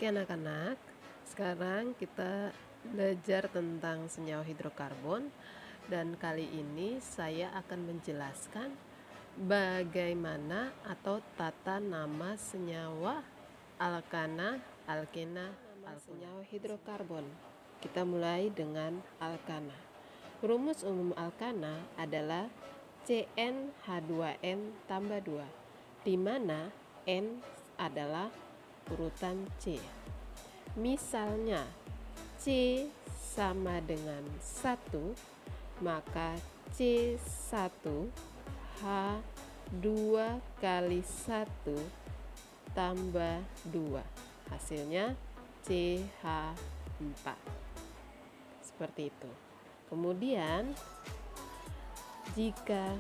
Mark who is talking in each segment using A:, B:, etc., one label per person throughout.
A: Oke anak-anak, sekarang kita belajar tentang senyawa hidrokarbon dan kali ini saya akan menjelaskan bagaimana atau tata nama senyawa alkana, alkena, senyawa hidrokarbon. Kita mulai dengan alkana. Rumus umum alkana adalah CnH2n tambah 2, di mana N adalah urutan C. Misalnya C sama dengan 1, maka C1H2 kali 1 tambah 2, hasilnya CH4. Seperti itu. Kemudian jika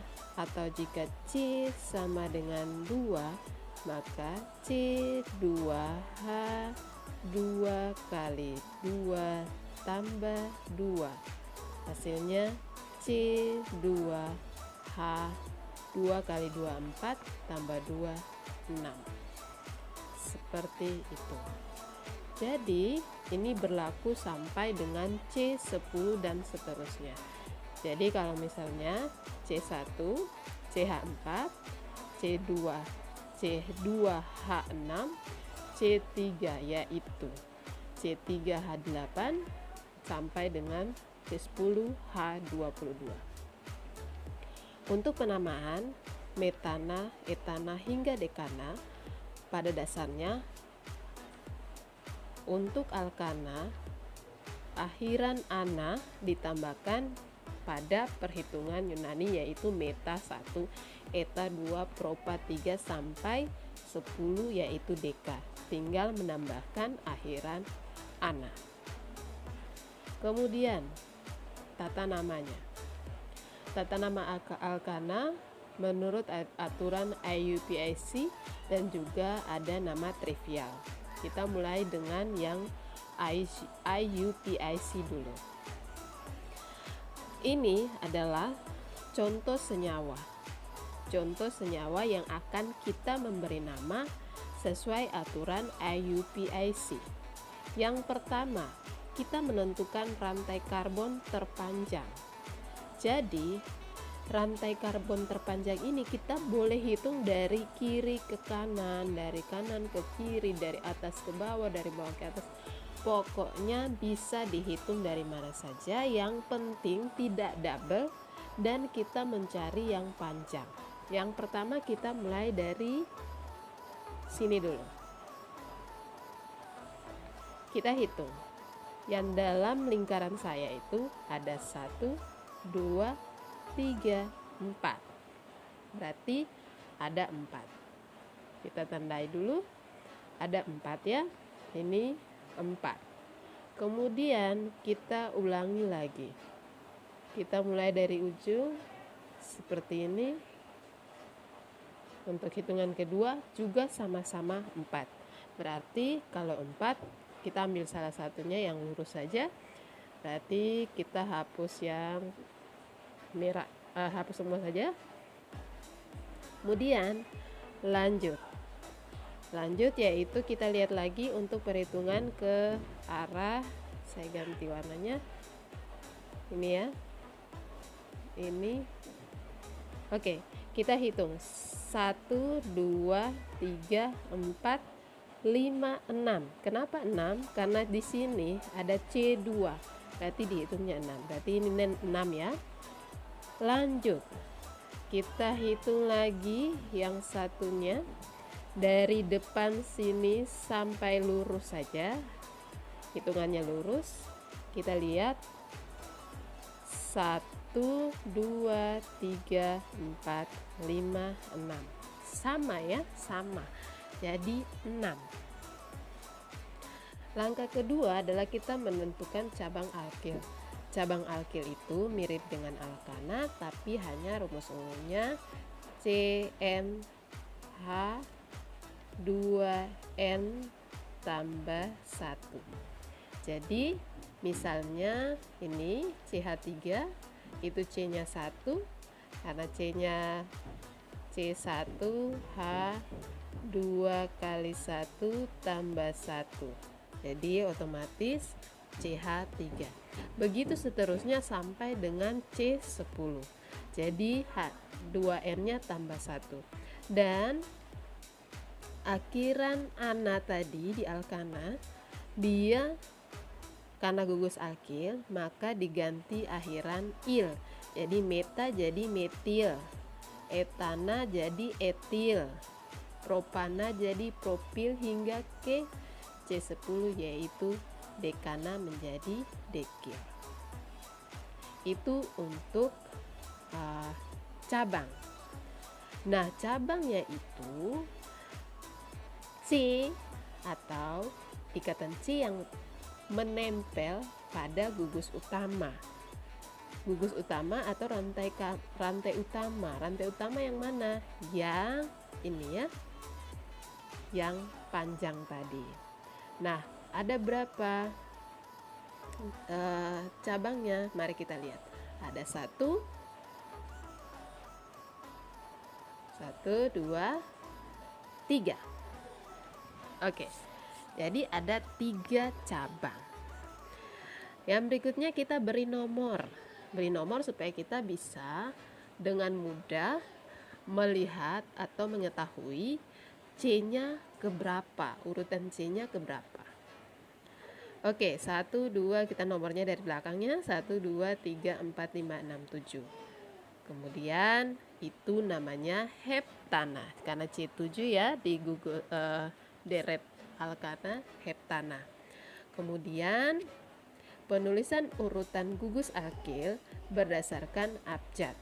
A: C sama dengan 2, maka C2H2 kali 2 tambah 2, hasilnya C2H2 kali 2 4 tambah 2 6. Seperti itu. Jadi ini berlaku sampai dengan C10 dan seterusnya. Jadi kalau misalnya C1, CH4, C2, C2H6, C3 yaitu C3H8 sampai dengan C10H22. Untuk penamaan metana, etana hingga dekana, pada dasarnya untuk alkana akhiran ana ditambahkan pada perhitungan Yunani yaitu meta 1, eta 2, propa 3 sampai 10 yaitu deka. Tinggal menambahkan akhiran ana. Kemudian tata namanya. Tata nama alkana menurut aturan IUPAC dan juga ada nama trivial. Kita mulai dengan yang IUPAC dulu. Ini adalah contoh senyawa. Contoh senyawa yang akan kita memberi nama sesuai aturan IUPAC. Yang pertama, kita menentukan rantai karbon terpanjang. Jadi, rantai karbon terpanjang ini kita boleh hitung dari kiri ke kanan, dari kanan ke kiri, dari atas ke bawah, dari bawah ke atas. Pokoknya bisa dihitung dari mana saja, yang penting tidak double dan kita mencari yang panjang. Yang pertama kita mulai dari sini dulu. Kita hitung. Yang dalam lingkaran saya itu ada 1, 2, 3, 4. Berarti ada 4. Kita tandai dulu. Ada 4 ya. Ini 4. Kemudian kita ulangi lagi. Kita mulai dari ujung seperti ini. Untuk hitungan kedua juga sama-sama 4. Berarti kalau 4 kita ambil salah satunya yang lurus saja. Berarti kita hapus yang merah, hapus semua saja. Kemudian lanjut yaitu kita lihat lagi untuk perhitungan ke arah, saya ganti warnanya ini ya, ini oke, kita hitung 1, 2, 3, 4, 5, 6. Kenapa 6? Karena di sini ada C2, berarti dihitungnya 6, berarti ini 6 ya. Lanjut, kita hitung lagi yang satunya dari depan sini sampai lurus saja, hitungannya lurus. Kita lihat 1, 2, 3, 4, 5, 6. Sama ya, sama. Jadi 6. Langkah kedua adalah kita menentukan cabang alkil. Cabang alkil itu mirip dengan alkana, tapi hanya rumus umumnya CnH2n tambah 1. Jadi misalnya ini CH3 itu C-nya 1, karena C-nya C1H2 kali 1 tambah 1. Jadi otomatis CH3. Begitu seterusnya sampai dengan C10. Jadi 2N-nya tambah 1. Dan akhiran ana tadi di alkana, dia karena gugus alkil maka diganti akhiran il. Jadi meta jadi metil, etana jadi etil, propana jadi propil hingga ke C10 yaitu dekana menjadi dekil. Itu untuk cabang. Nah, cabangnya itu C atau ikatan C yang menempel pada gugus utama. Gugus utama atau rantai utama. Rantai utama yang mana? Yang ini ya, yang panjang tadi. Nah, ada berapa cabangnya? Mari kita lihat. Ada 1, 2, 3. Oke, jadi ada 3 cabang. Yang berikutnya kita beri nomor. Beri nomor supaya kita bisa dengan mudah melihat atau mengetahui C-nya keberapa, urutan C-nya keberapa. Oke, 1, 2, kita nomornya dari belakangnya. 1, 2, 3, 4, 5, 6, 7. Kemudian itu namanya heptana. Karena C7 ya di Google deret alkana heptana. Kemudian penulisan urutan gugus alkil berdasarkan abjad.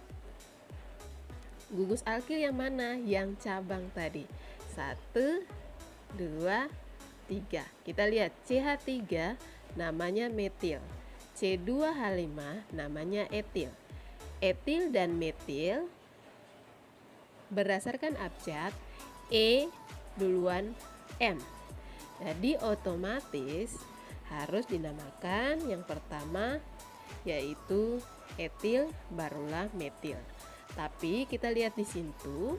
A: Gugus alkil yang mana? Yang cabang tadi. 1, 2, 3. Kita lihat CH3 namanya metil, C2H5 namanya etil. Etil dan metil berdasarkan abjad E duluan M. Jadi otomatis harus dinamakan yang pertama yaitu etil barulah metil. Tapi kita lihat di situ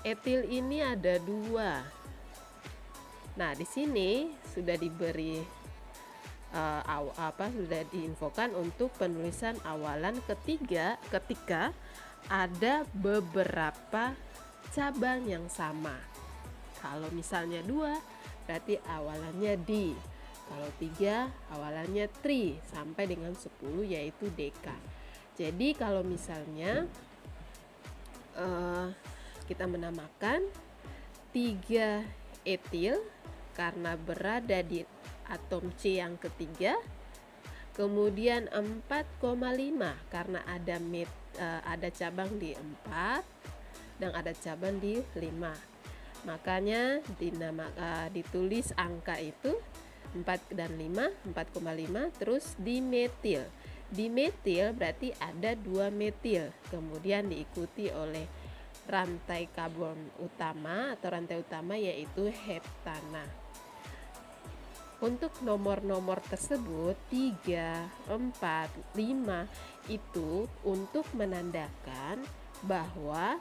A: etil ini ada 2. Nah, di sini sudah diberi sudah diinfokan untuk penulisan awalan ketiga ketika ada beberapa cabang yang sama. Kalau misalnya 2 berarti awalannya di. Kalau 3 awalannya tri sampai dengan 10 yaitu deka. Jadi kalau misalnya kita menamakan 3 etil karena berada di atom C yang ketiga, kemudian 4,5 karena ada cabang di 4 dan ada cabang di 5. Makanya ditulis angka itu 4 dan 5, 4,5 terus dimetil. Dimetil berarti ada 2 metil, kemudian diikuti oleh rantai karbon utama atau rantai utama yaitu heptana. Untuk nomor-nomor tersebut 3, 4, 5 itu untuk menandakan bahwa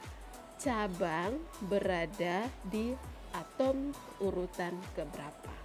A: cabang berada di atom urutan keberapa.